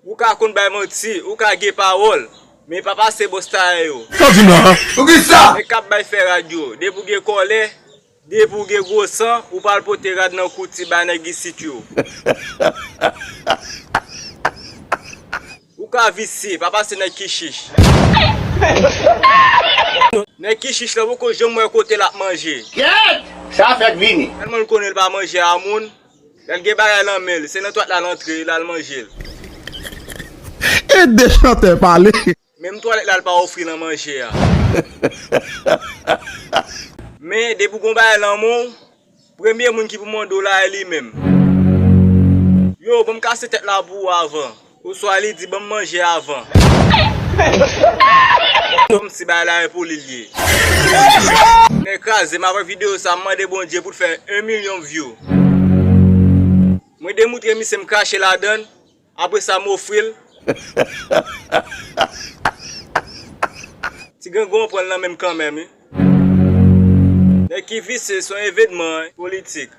Ou ka kon bay menti, ou ka ge parole. Mais papa c'est bosta yo. Mais kap bay fe radio, de pou ge kole, de pou ge gros sang, ou pal pote rad nan kouti ba nèg sit yo. Ou ka visi, papa c'est nèg ki chiche. Nèg ki chiche la pou ko jom mwen kote la manger. Ça fait vini. Tellement connaît pas manger à moun. Elle ge bagay lan mel, c'est nan toi la l'entrée, la manger. Et des chanteurs parler. Même toi là pas offrir nan manger. Mais de pou kon bagay lan moun, premier moun ki pou mando la li même. Yo, bon casser tête la bou avant. Ou soit li di bon manger avant. Comme si ba la pour lié. N'écrase ma vidéo ça m'a demandé bon Dieu pour faire 1 million views. Moi démontrer mi me cacher la donne, après ça m'offrir. Ti gangon prend la même quand même. Mais qui vit c'est son événement politique.